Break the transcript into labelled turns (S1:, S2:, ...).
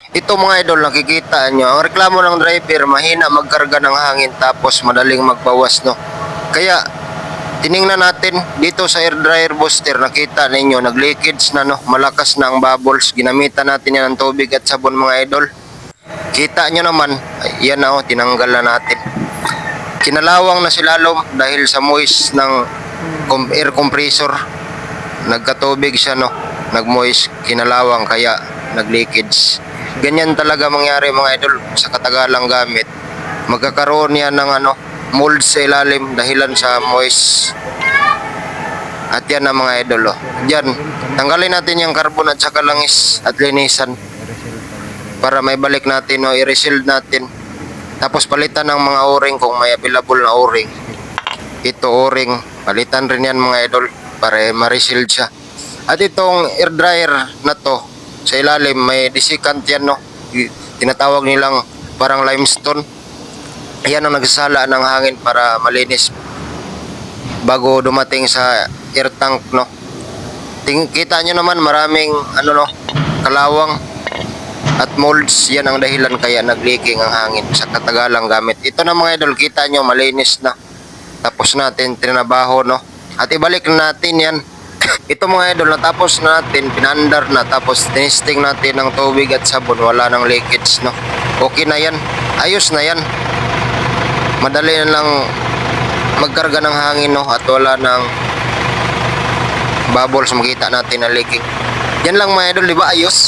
S1: Ito mga idol, nakikita nyo, ang reklamo ng driver, mahina magkarga ng hangin tapos madaling magbawas, no? Kaya, tiningnan natin dito sa air dryer booster, nakita ninyo, nag-leakage na, no? Malakas na ang bubbles. Ginamitan natin yan ng tubig at sabon mga idol. Kita nyo naman, yan na, oh, tinanggal na natin. Kinalawang na si lalom dahil sa moist ng air compressor. Nagkatubig siya, no? Nag-moist, kinalawang, kaya nag-leakage. Ganyan talaga mangyari mga idol sa katagalang gamit. Magkakaroon yan ng mold sa ilalim dahilan sa moist. At yan na mga idol. Diyan, tanggalin natin yung carbon at saka langis at linisan para may balik natin o i-reseal natin. Tapos palitan ng mga o-ring kung may available na o-ring. Ito o-ring, palitan rin yan mga idol para ma-reseal siya. At itong air dryer na to, sa ilalim may desiccant yan, no? Tinatawag nilang parang limestone. Yan ang nagsasala ng hangin para malinis bago dumating sa air tank, no? Kita nyo naman maraming kalawang at molds. Yan ang dahilan kaya nag-leaking ang hangin sa katagalang gamit. Ito na mga idol, kita nyo malinis na. Tapos natin trinabaho, no? At ibalik na natin yan. Ito mga idol, natapos na natin, pinandar na, tapos tinisting natin ng tubig at sabon, wala nang leakage, no? Okay na yan, ayos na yan. Madali na lang magkarga ng hangin, no? At wala nang bubbles, makita natin na leaking. Yan lang mga idol, di ba? Ayos.